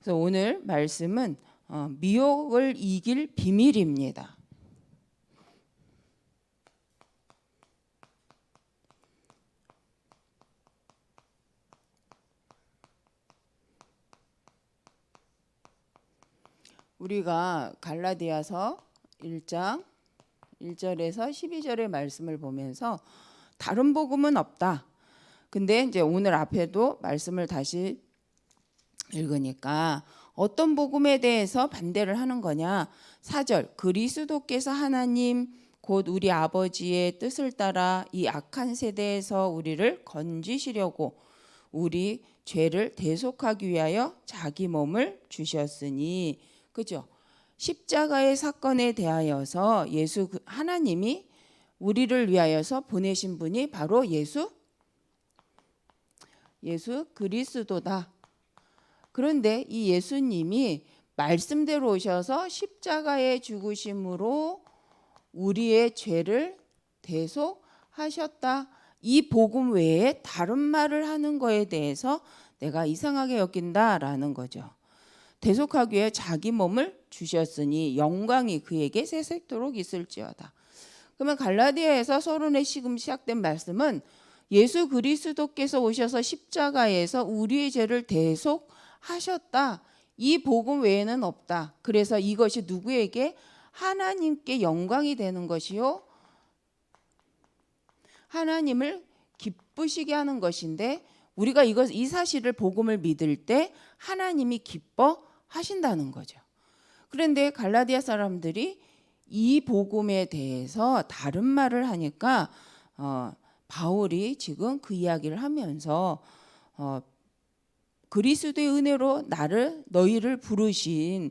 그래서 오늘 말씀은 미혹을 이길 비밀입니다. 우리가 갈라디아서 1장 1절에서 12절의 말씀을 보면서 다른 복음은 없다. 근데 이제 오늘 앞에도 말씀을 다시 읽으니까 어떤 복음에 대해서 반대를 하는 거냐? 4절 그리스도께서 하나님 곧 우리 아버지의 뜻을 따라 이 악한 세대에서 우리를 건지시려고 우리 죄를 대속하기 위하여 자기 몸을 주셨으니, 그죠? 십자가의 사건에 대하여서 하나님이 우리를 위하여서 보내신 분이 바로 예수 그리스도다. 그런데 이 예수님이 말씀대로 오셔서 십자가의 죽으심으로 우리의 죄를 대속하셨다. 이 복음 외에 다른 말을 하는 거에 대해서 내가 이상하게 여긴다라는 거죠. 대속하기 위해 자기 몸을 주셨으니 영광이 그에게 세세토록 있을지어다. 그러면 갈라디아에서 서론에 지금 시작된 말씀은 예수 그리스도께서 오셔서 십자가에서 우리의 죄를 대속하셨다. 이 복음 외에는 없다. 그래서 이것이 누구에게? 하나님께 영광이 되는 것이요, 하나님을 기쁘시게 하는 것인데, 우리가 이 사실을 복음을 믿을 때 하나님이 기뻐하신다는 거죠. 그런데 갈라디아 사람들이 이 복음에 대해서 다른 말을 하니까 바울이 지금 그 이야기를 하면서 그리스도의 은혜로 너희를 부르신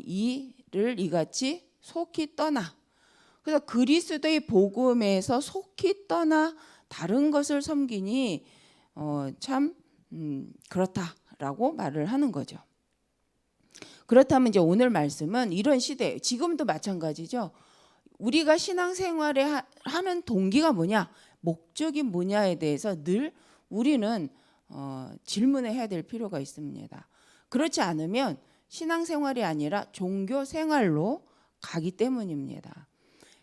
이를 이같이 속히 떠나. 그래서 그리스도의 복음에서 속히 떠나 다른 것을 섬기니 참 그렇다라고 말을 하는 거죠. 그렇다면 이제 오늘 말씀은 이런 시대, 지금도 마찬가지죠. 우리가 신앙생활에 하는 동기가 뭐냐, 목적이 뭐냐에 대해서 늘 우리는 질문을 해야 될 필요가 있습니다. 그렇지 않으면 신앙생활이 아니라 종교생활로 가기 때문입니다.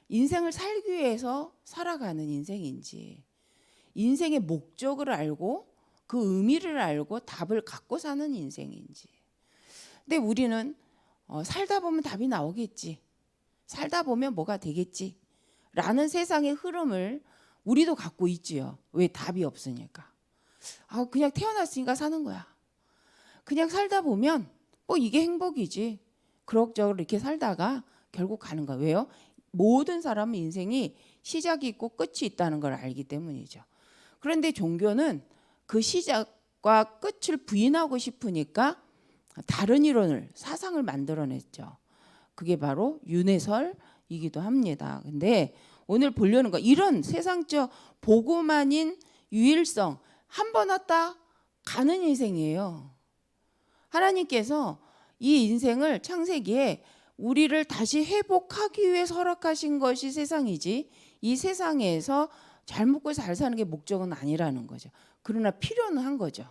인생을 살기 위해서 살아가는 인생인지, 인생의 목적을 알고 그 의미를 알고 답을 갖고 사는 인생인지. 근데 우리는 살다 보면 답이 나오겠지, 살다 보면 뭐가 되겠지 라는 세상의 흐름을 우리도 갖고 있지요. 왜? 답이 없으니까. 그냥 태어났으니까 사는 거야. 그냥 살다 보면 이게 행복이지. 그럭저럭 이렇게 살다가 결국 가는 거야. 왜요? 모든 사람은 인생이 시작이 있고 끝이 있다는 걸 알기 때문이죠. 그런데 종교는 그 시작과 끝을 부인하고 싶으니까 다른 이론을, 사상을 만들어냈죠. 그게 바로 윤회설이기도 합니다. 근데 오늘 보려는 거, 이런 세상적 복음 아닌 유일성, 한 번 왔다 가는 인생이에요. 하나님께서 이 인생을 창세기에 우리를 다시 회복하기 위해 허락하신 것이 세상이지, 이 세상에서 잘 먹고 잘 사는 게 목적은 아니라는 거죠. 그러나 필요는 한 거죠.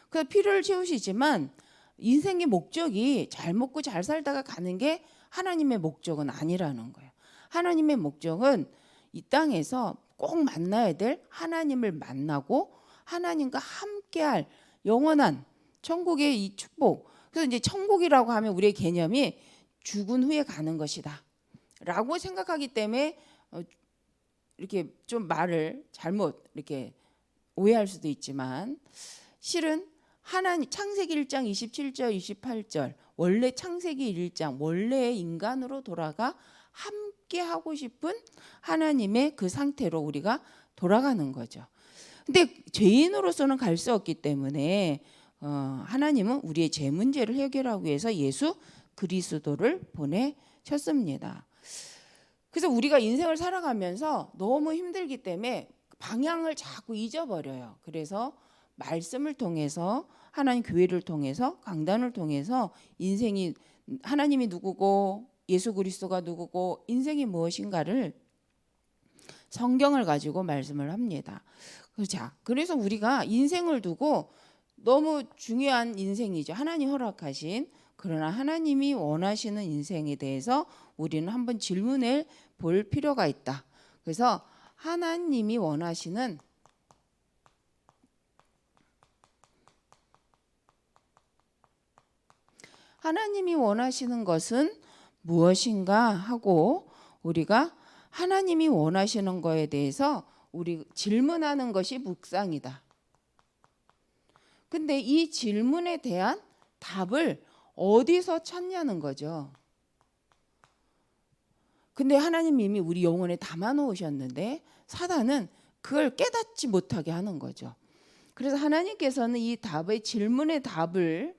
그래서 필요를 채우시지만 인생의 목적이 잘 먹고 잘 살다가 가는 게 하나님의 목적은 아니라는 거예요. 하나님의 목적은 이 땅에서 꼭 만나야 될 하나님을 만나고 하나님과 함께할 영원한 천국의 이 축복. 그래서 이제 천국이라고 하면 우리의 개념이 죽은 후에 가는 것이다 라고 생각하기 때문에 이렇게 좀 말을 잘못 이렇게 오해할 수도 있지만, 실은 하나님 창세기 1장 27절 28절 원래 창세기 1장 원래의 인간으로 돌아가 함께 하고 싶은 하나님의 그 상태로 우리가 돌아가는 거죠. 근데 죄인으로서는 갈 수 없기 때문에 하나님은 우리의 죄 문제를 해결하기 위해서 예수 그리스도를 보내셨습니다. 그래서 우리가 인생을 살아가면서 너무 힘들기 때문에 방향을 자꾸 잊어버려요. 그래서 말씀을 통해서, 하나님 교회를 통해서, 강단을 통해서 인생이, 하나님이 누구고 예수 그리스도가 누구고 인생이 무엇인가를 성경을 가지고 말씀을 합니다. 자, 그래서 우리가 인생을 두고 너무 중요한 인생이죠. 하나님 허락하신. 그러나 하나님이 원하시는 인생에 대해서 우리는 한번 질문해 볼 필요가 있다. 그래서 하나님이 원하시는 것은 무엇인가 하고 우리가 하나님이 원하시는 거에 대해서 우리 질문하는 것이 묵상이다. 근데 이 질문에 대한 답을 어디서 찾냐는 거죠. 근데 하나님 이미 우리 영혼에 담아 놓으셨는데 사단은 그걸 깨닫지 못하게 하는 거죠. 그래서 하나님께서는 이 답의 질문의 답을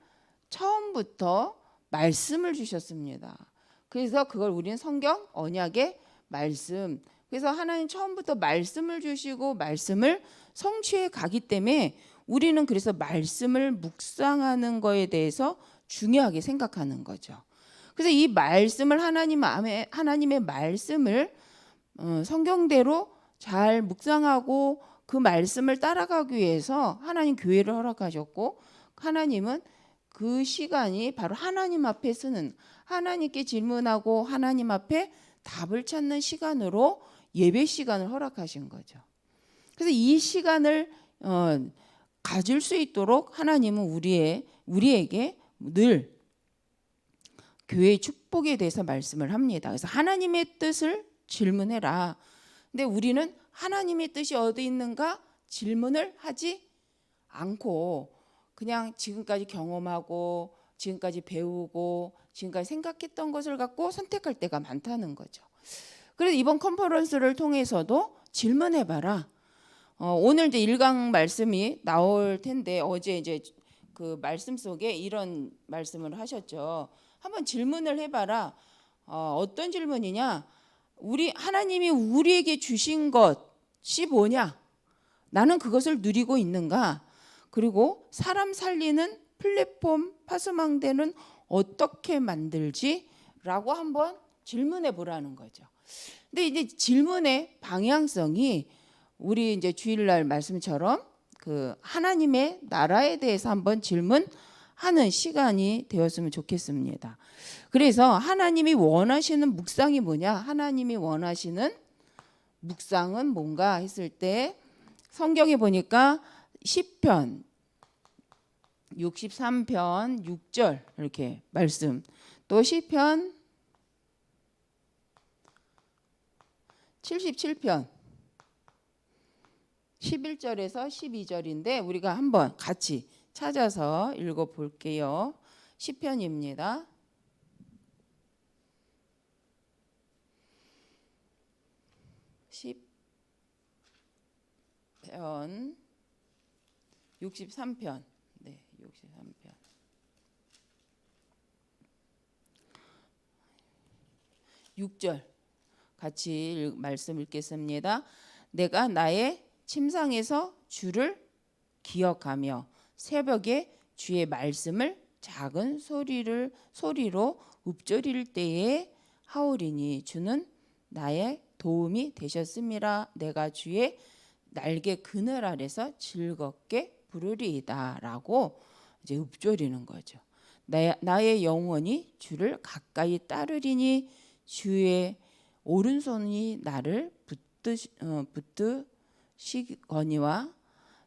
처음부터 말씀을 주셨습니다. 그래서 그걸 우리는 성경 언약의 말씀. 그래서 하나님 처음부터 말씀을 주시고 말씀을 성취해 가기 때문에 우리는 그래서 말씀을 묵상하는 거에 대해서 중요하게 생각하는 거죠. 그래서 이 말씀을 하나님의 말씀을 성경대로 잘 묵상하고 그 말씀을 따라가기 위해서 하나님 교회를 허락하셨고 하나님은 그 시간이 바로 하나님 앞에 쓰는 하나님께 질문하고 하나님 앞에 답을 찾는 시간으로 예배 시간을 허락하신 거죠. 그래서 이 시간을 가질 수 있도록 하나님은 우리에게 늘 교회의 축복에 대해서 말씀을 합니다. 그래서 하나님의 뜻을 질문해라. 근데 우리는 하나님의 뜻이 어디 있는가 질문을 하지 않고 그냥 지금까지 경험하고 지금까지 배우고 지금까지 생각했던 것을 갖고 선택할 때가 많다는 거죠. 그래서 이번 컨퍼런스를 통해서도 질문해봐라. 오늘 이제 1강 말씀이 나올 텐데 어제 이제 그 말씀 속에 이런 말씀을 하셨죠. 한번 질문을 해봐라. 어떤 질문이냐? 하나님이 우리에게 주신 것이 뭐냐? 나는 그것을 누리고 있는가? 그리고 사람 살리는 플랫폼 파수망대는 어떻게 만들지? 라고 한번 질문해 보라는 거죠. 근데 이제 질문의 방향성이 우리 이제 주일날 말씀처럼 그 하나님의 나라에 대해서 한번 질문하는 시간이 되었으면 좋겠습니다. 그래서 하나님이 원하시는 묵상이 뭐냐? 하나님이 원하시는 묵상은 뭔가 했을 때 성경에 보니까 시편 63편 6절 이렇게 말씀, 또 시편 77편 11절에서 12절인데 우리가 한번 같이 찾아서 읽어볼게요. 시편입니다. 시편 63편. 네, 63편. 6절 같이 말씀 읽겠습니다. 내가 나의 침상에서 주를 기억하며 새벽에 주의 말씀을 작은 소리로 읊조릴 때에 하오리니 주는 나의 도움이 되셨음이라. 내가 주의 날개 그늘 아래서 즐겁게 부르리이다라고 이제 읊조리는 거죠. 나의 영혼이 주를 가까이 따르리니 주의 오른손이 나를 붙드시거니와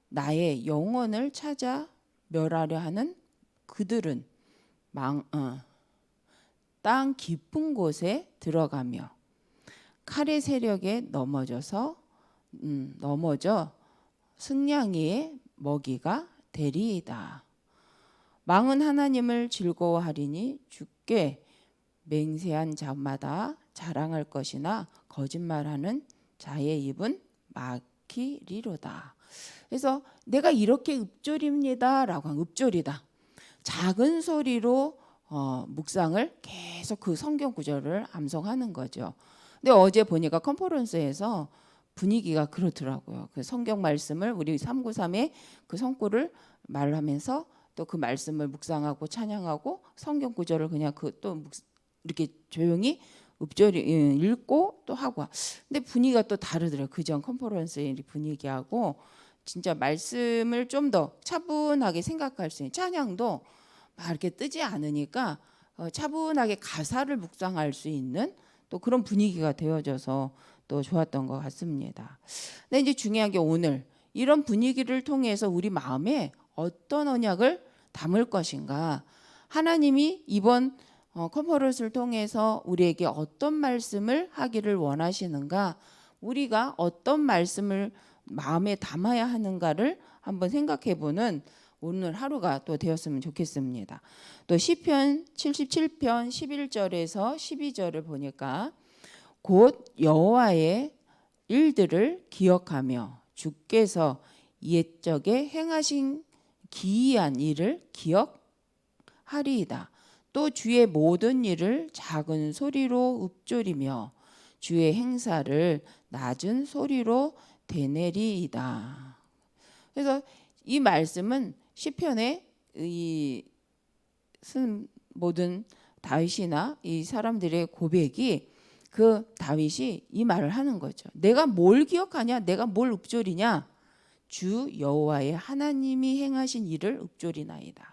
나의 영혼을 찾아 멸하려 하는 그들은 땅 깊은 곳에 들어가며 칼의 세력에 넘어져 승냥이의 먹이가 되리이다. 망은 하나님을 즐거워하리니 주께 맹세한 자마다 자랑할 것이나 거짓말하는 자의 입은 막히리로다. 그래서 내가 이렇게 읊조립니다라고 한 읊조리다. 작은 소리로 묵상을 계속 그 성경 구절을 암송하는 거죠. 근데 어제 보니까 컨퍼런스에서 분위기가 그렇더라고요. 그 성경 말씀을 우리 393의 그 성구를 말하면서 또 그 말씀을 묵상하고 찬양하고 성경 구절을 그냥 또 이렇게 조용히 읽고 또 하고. 근데 분위기가 또 다르더라고요. 그전 컨퍼런스의 분위기하고 진짜 말씀을 좀 더 차분하게 생각할 수 있는 찬양도 막 이렇게 뜨지 않으니까 차분하게 가사를 묵상할 수 있는 또 그런 분위기가 되어져서 또 좋았던 것 같습니다. 근데 이제 중요한 게 오늘 이런 분위기를 통해서 우리 마음에 어떤 언약을 담을 것인가, 하나님이 이번 컨퍼런스를 통해서 우리에게 어떤 말씀을 하기를 원하시는가, 우리가 어떤 말씀을 마음에 담아야 하는가를 한번 생각해보는 오늘 하루가 또 되었으면 좋겠습니다. 또 시편 77편 11절에서 12절을 보니까 곧 여호와의 일들을 기억하며 주께서 옛적에 행하신 기이한 일을 기억하리이다. 또 주의 모든 일을 작은 소리로 읊조리며 주의 행사를 낮은 소리로 되뇌리이다. 그래서 이 말씀은 시편에 이 쓴 모든 다윗이나 이 사람들의 고백이 그 다윗이 이 말을 하는 거죠. 내가 뭘 기억하냐? 내가 뭘 읊조리냐? 주 여호와의 하나님이 행하신 일을 읊조리나이다.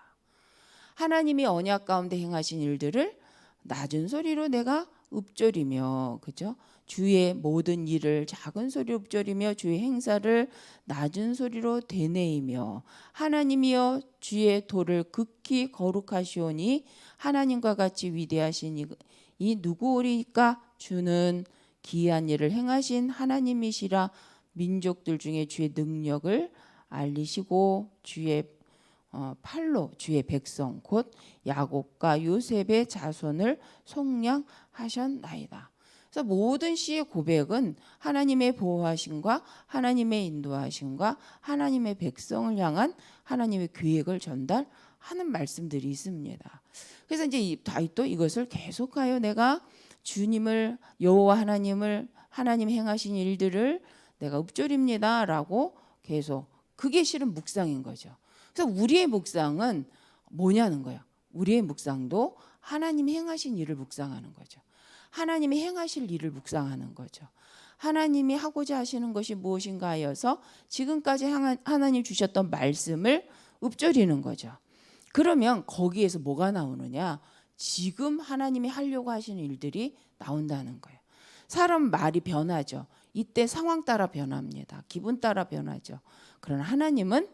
하나님이 언약 가운데 행하신 일들을 낮은 소리로 내가 읊조리며, 그죠? 주의 모든 일을 작은 소리로 읊조리며 주의 행사를 낮은 소리로 되뇌이며, 하나님이여 주의 도를 극히 거룩하시오니 하나님과 같이 위대하신 이 누구오리까? 주는 기이한 일을 행하신 하나님이시라. 민족들 중에 주의 능력을 알리시고 주의 팔로 주의 백성 곧 야곱과 요셉의 자손을 속량하셨나이다. 그래서 모든 시의 고백은 하나님의 보호하심과 하나님의 인도하심과 하나님의 백성을 향한 하나님의 계획을 전달하는 말씀들이 있습니다. 그래서 이제 이 다윗도 이것을 계속하여 내가 주님을, 여호와 하나님을, 하나님 행하신 일들을 내가 읊조립니다라고 계속, 그게 실은 묵상인 거죠. 그래서 우리의 묵상은 뭐냐는 거예요. 우리의 묵상도 하나님이 행하신 일을 묵상하는 거죠. 하나님이 행하실 일을 묵상하는 거죠. 하나님이 하고자 하시는 것이 무엇인가 하여서 지금까지 하나님 주셨던 말씀을 읊조리는 거죠. 그러면 거기에서 뭐가 나오느냐? 지금 하나님이 하려고 하시는 일들이 나온다는 거예요. 사람 말이 변하죠. 이때 상황 따라 변합니다. 기분 따라 변하죠. 그러나 하나님은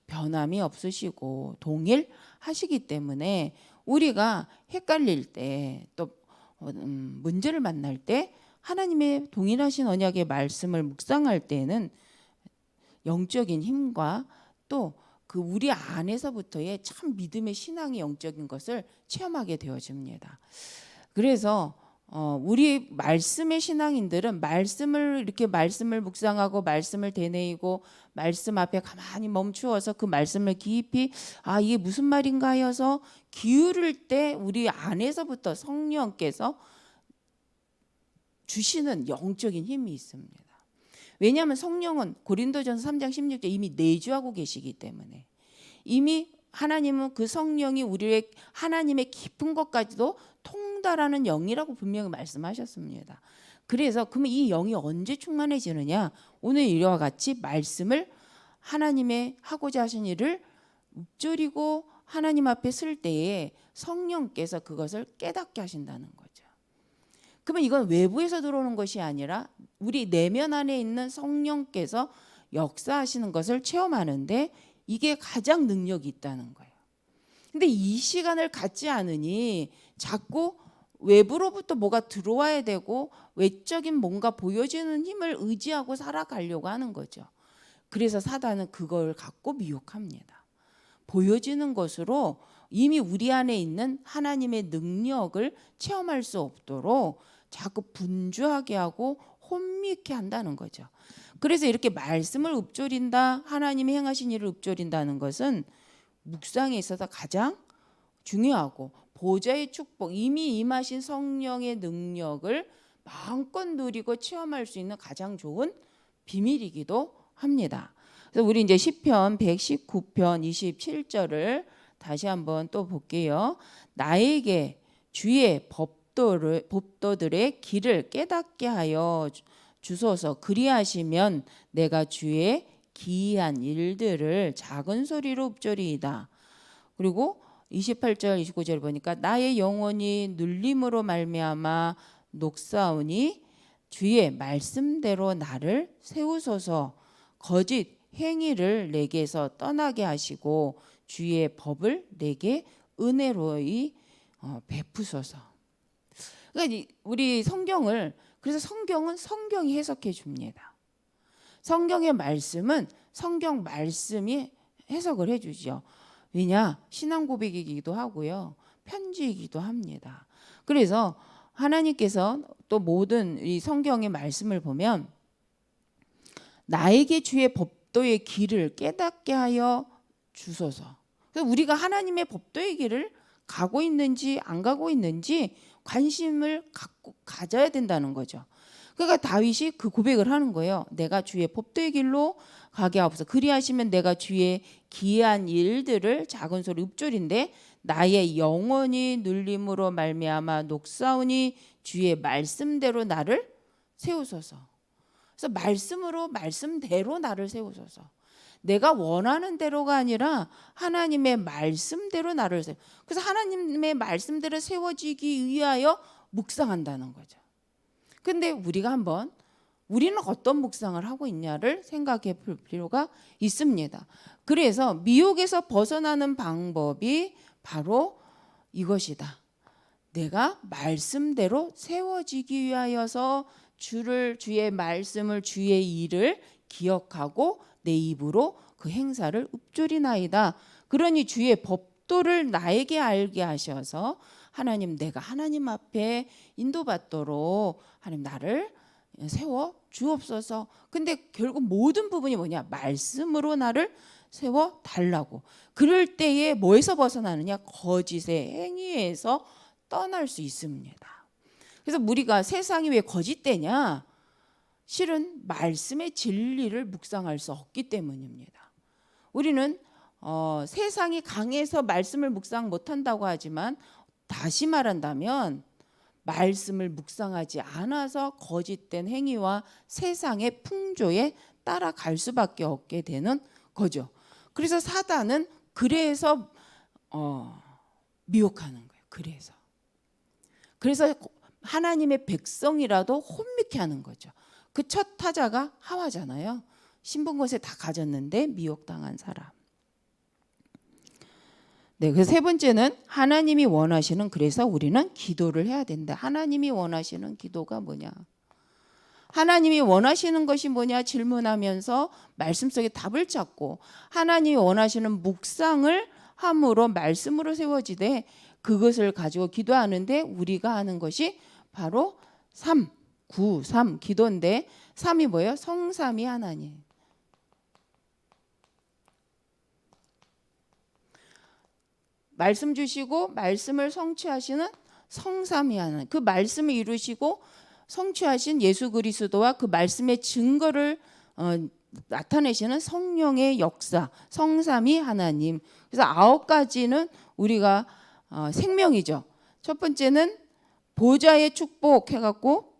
변함이 없으시고 동일하시기 때문에 우리가 헷갈릴 때, 또 문제를 만날 때 하나님의 동일하신 언약의 말씀을 묵상할 때는 영적인 힘과 또 그 우리 안에서부터의 참 믿음의 신앙의 영적인 것을 체험하게 되어집니다. 그래서 우리 말씀의 신앙인들은 말씀을 이렇게 말씀을 묵상하고 말씀을 되뇌이고 말씀 앞에 가만히 멈추어서 그 말씀을 깊이 이게 무슨 말인가 하여서 기울일 때 우리 안에서부터 성령께서 주시는 영적인 힘이 있습니다. 왜냐하면 성령은 고린도전서 3장 16절 이미 내주하고 계시기 때문에, 이미 하나님은 그 성령이 우리의 하나님의 깊은 것까지도 통달하는 영이라고 분명히 말씀하셨습니다. 그래서 그러면 이 영이 언제 충만해지느냐? 오늘 이와 같이 말씀을 하나님의 하고자 하신 일을 읊조리고 하나님 앞에 쓸 때에 성령께서 그것을 깨닫게 하신다는 거죠. 그러면 이건 외부에서 들어오는 것이 아니라 우리 내면 안에 있는 성령께서 역사하시는 것을 체험하는데 이게 가장 능력이 있다는 거예요. 근데 이 시간을 갖지 않으니 자꾸 외부로부터 뭐가 들어와야 되고 외적인 뭔가 보여지는 힘을 의지하고 살아가려고 하는 거죠. 그래서 사단은 그걸 갖고 미혹합니다. 보여지는 것으로 이미 우리 안에 있는 하나님의 능력을 체험할 수 없도록 자꾸 분주하게 하고 혼미케 한다는 거죠. 그래서 이렇게 말씀을 읊조린다, 하나님이 행하신 일을 읊조린다는 것은 묵상에 있어서 가장 중요하고 보좌의 축복, 이미 임하신 성령의 능력을 마음껏 누리고 체험할 수 있는 가장 좋은 비밀이기도 합니다. 그래서 우리 이제 시편 119편 27절을 다시 한번 또 볼게요. 나에게 주의 법도들의 길을 깨닫게 하여 주소서. 그리하시면 내가 주의 기이한 일들을 작은 소리로 읊조리이다. 그리고 28절 29절 보니까 나의 영혼이 눌림으로 말미암아 녹사오니 주의 말씀대로 나를 세우소서. 거짓 행위를 내게서 떠나게 하시고 주의 법을 내게 은혜로이 베푸소서. 그러니까 우리 성경을, 그래서 성경은 성경이 해석해 줍니다. 성경의 말씀은 성경 말씀이 해석을 해주죠. 왜냐? 신앙 고백이기도 하고요, 편지이기도 합니다. 그래서 하나님께서 또 모든 이 성경의 말씀을 보면 나에게 주의 법도의 길을 깨닫게 하여 주소서. 그래서 우리가 하나님의 법도의 길을 가고 있는지 안 가고 있는지 관심을 가져야 된다는 거죠. 그러니까 다윗이 그 고백을 하는 거예요. 내가 주의 법도의 길로 가게 하옵소서. 그리하시면 내가 주의 기이한 일들을 작은 소리 읊조린데 나의 영혼이 눌림으로 말미암아 녹사오니 주의 말씀대로 나를 세우소서. 그래서 말씀대로 나를 세우소서. 내가 원하는 대로가 아니라 하나님의 말씀대로 나를 세워. 그래서 하나님의 말씀대로 세워지기 위하여 묵상한다는 거죠. 근데 우리는 어떤 묵상을 하고 있냐를 생각해 볼 필요가 있습니다. 그래서 미혹에서 벗어나는 방법이 바로 이것이다. 내가 말씀대로 세워지기 위하여서 주의 말씀을, 주의 일을 기억하고 내 입으로 그 행사를 읊조리나이다. 그러니 주의 법도를 나에게 알게 하셔서 하나님, 내가 하나님 앞에 인도받도록 하나님 나를 세워 주옵소서. 근데 결국 모든 부분이 뭐냐? 말씀으로 나를 세워 달라고. 그럴 때에 뭐에서 벗어나느냐? 거짓의 행위에서 떠날 수 있습니다. 그래서 우리가 세상이 왜 거짓되냐? 실은 말씀의 진리를 묵상할 수 없기 때문입니다. 우리는 세상이 강해서 말씀을 묵상 못한다고 하지만, 다시 말한다면 말씀을 묵상하지 않아서 거짓된 행위와 세상의 풍조에 따라갈 수밖에 없게 되는 거죠. 그래서 사단은 그래서 미혹하는 거예요. 그래서 하나님의 백성이라도 혼미케 하는 거죠. 그 첫 타자가 하와잖아요. 신분 것에 다 가졌는데 미혹당한 사람. 네, 그 세 번째는 하나님이 원하시는, 그래서 우리는 기도를 해야 된다. 하나님이 원하시는 기도가 뭐냐? 하나님이 원하시는 것이 뭐냐 질문하면서 말씀 속에 답을 찾고, 하나님이 원하시는 묵상을 함으로 말씀으로 세워지되 그것을 가지고 기도하는데 우리가 하는 것이 바로 3 기도인데, 3이 뭐예요? 성삼위 하나님. 말씀 주시고 말씀을 성취하시는 성삼위 하나님, 그 말씀을 이루시고 성취하신 예수 그리스도와 그 말씀의 증거를 나타내시는 성령의 역사, 성삼위 하나님. 그래서 9가지는 우리가 생명이죠. 첫 번째는 보좌의 축복 해갖고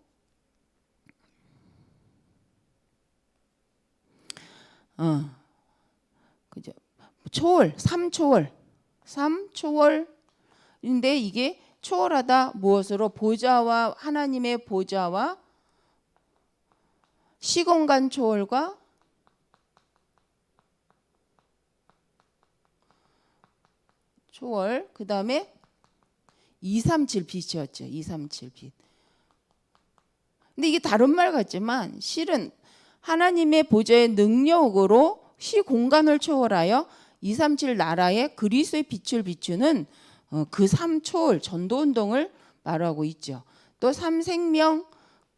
그죠? 초월, 3초월인데 이게 초월하다 무엇으로? 보좌와, 하나님의 보좌와 시공간 초월과 초월, 그 다음에 237 빛이었죠. 237 빛. 근데 이게 다른 말 같지만 실은 하나님의 보좌의 능력으로 시공간을 초월하여 237 나라의 그리스도의 빛을 비추는 그 3초월 전도운동을 말하고 있죠. 또 3생명,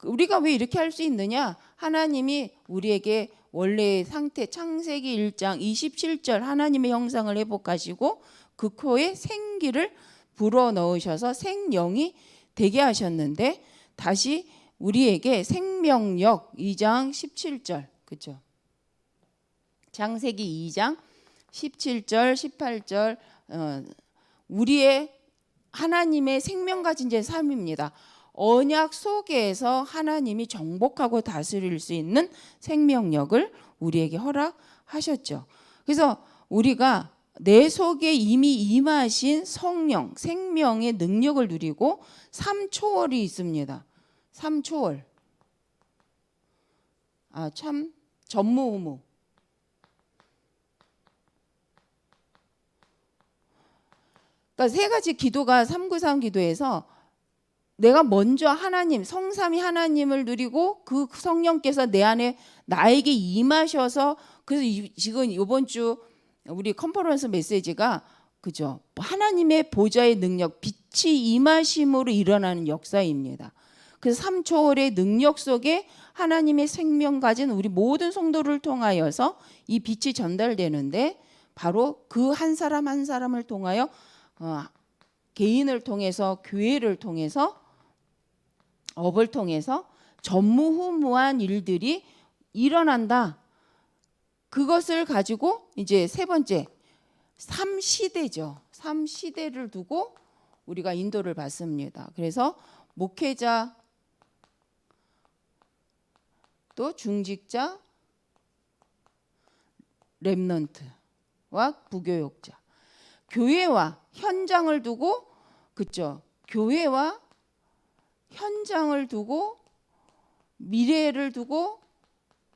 우리가 왜 이렇게 할 수 있느냐? 하나님이 우리에게 원래의 상태, 창세기 1장 27절 하나님의 형상을 회복하시고 그 코에 생기를 불어넣으셔서 생명이 되게 하셨는데, 다시 우리에게 생명력 2장 17절, 그렇죠? 창세기 2장 17절 18절 우리의 하나님의 생명 가진 제 삶입니다. 언약 속에서 하나님이 정복하고 다스릴 수 있는 생명력을 우리에게 허락하셨죠. 그래서 우리가 내 속에 이미 임하신 성령, 생명의 능력을 누리고 삼초월이 있습니다. 삼초월. 참 전무후무. 그러니까 세 가지 기도가 393 기도에서 내가 먼저 하나님, 성삼위 하나님을 누리고 그 성령께서 내 안에 나에게 임하셔서, 그래서 지금 이번 주 우리 컨퍼런스 메시지가 그죠? 하나님의 보좌의 능력, 빛이 임하심으로 일어나는 역사입니다. 그래서 3초월의 능력 속에 하나님의 생명 가진 우리 모든 성도를 통하여서 이 빛이 전달되는데, 바로 그 한 사람 한 사람을 통하여 개인을 통해서, 교회를 통해서, 업을 통해서 전무후무한 일들이 일어난다. 그것을 가지고 이제 세 번째 3시대죠. 3시대를 두고 우리가 인도를 받습니다. 그래서 목회자, 또 중직자, 렘넌트와 부교육자, 교회와 현장을 두고, 그죠? 교회와 현장을 두고, 미래를 두고,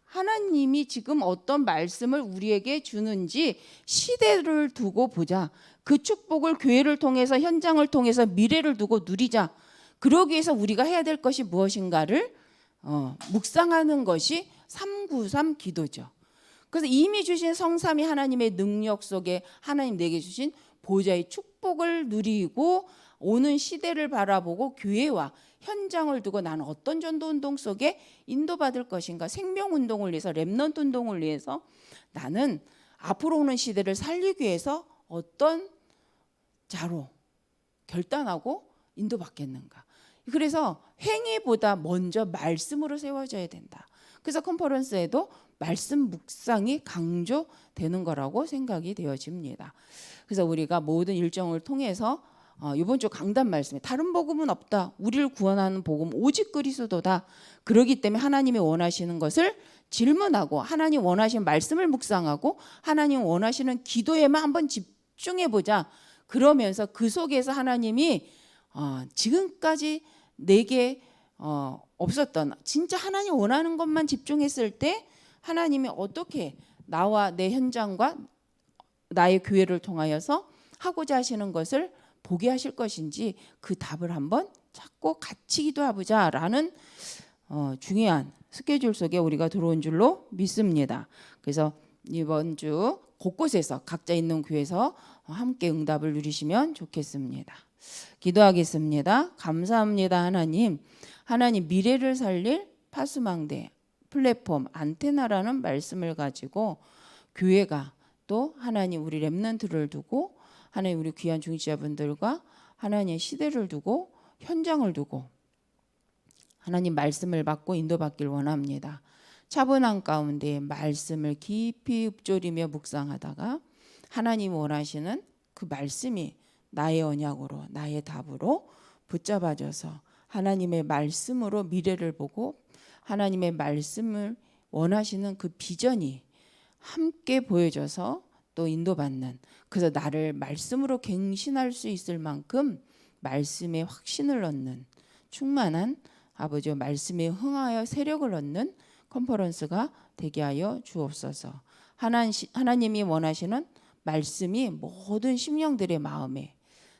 하나님이 지금 어떤 말씀을 우리에게 주는지 시대를 두고 보자. 그 축복을 교회를 통해서, 현장을 통해서, 미래를 두고 누리자. 그러기 위해서 우리가 해야 될 것이 무엇인가를 묵상하는 것이 393 기도죠. 그래서 이미 주신 성삼위 하나님의 능력 속에 하나님 내게 주신 보좌의 축복을 누리고 오는 시대를 바라보고 교회와 현장을 두고 나는 어떤 전도운동 속에 인도받을 것인가, 생명운동을 위해서, 렘넌트 운동을 위해서 나는 앞으로 오는 시대를 살리기 위해서 어떤 자로 결단하고 인도받겠는가. 그래서 행위보다 먼저 말씀으로 세워져야 된다. 그래서 컨퍼런스에도 말씀 묵상이 강조되는 거라고 생각이 되어집니다. 그래서 우리가 모든 일정을 통해서 이번 주 강단 말씀에 다른 복음은 없다. 우리를 구원하는 복음 오직 그리스도다. 그렇기 때문에 하나님이 원하시는 것을 질문하고 하나님 원하시는 말씀을 묵상하고 하나님 원하시는 기도에만 한번 집중해 보자. 그러면서 그 속에서 하나님이 지금까지 내게 없었던 진짜 하나님 원하는 것만 집중했을 때 하나님이 어떻게 나와 내 현장과 나의 교회를 통하여서 하고자 하시는 것을 보게 하실 것인지 그 답을 한번 찾고 같이 기도해보자라는 중요한 스케줄 속에 우리가 들어온 줄로 믿습니다. 그래서 이번 주 곳곳에서 각자 있는 교회에서 함께 응답을 누리시면 좋겠습니다. 기도하겠습니다. 감사합니다. 하나님 미래를 살릴 파수망대, 플랫폼, 안테나라는 말씀을 가지고 교회가 또 하나님 우리 렘넌트를 두고 하나님 우리 귀한 중직자분들과 하나님의 시대를 두고 현장을 두고 하나님 말씀을 받고 인도받길 원합니다. 차분한 가운데 말씀을 깊이 읊조리며 묵상하다가 하나님 원하시는 그 말씀이 나의 언약으로 나의 답으로 붙잡아져서 하나님의 말씀으로 미래를 보고 하나님의 말씀을 원하시는 그 비전이 함께 보여져서 또 인도받는, 그래서 나를 말씀으로 갱신할 수 있을 만큼 말씀에 확신을 얻는 충만한 아버지의 말씀에 흥하여 세력을 얻는 컨퍼런스가 되게 하여 주옵소서. 하나님이 원하시는 말씀이 모든 심령들의 마음에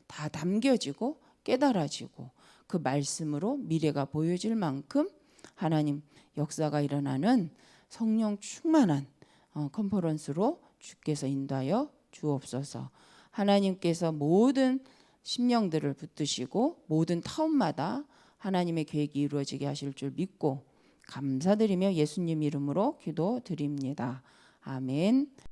다 담겨지고 깨달아지고 그 말씀으로 미래가 보여질 만큼 하나님 역사가 일어나는 성령 충만한 컨퍼런스로 주께서 인도하여 주옵소서. 하나님께서 모든 심령들을 붙드시고 모든 타운마다 하나님의 계획이 이루어지게 하실 줄 믿고 감사드리며 예수님 이름으로 기도드립니다. 아멘.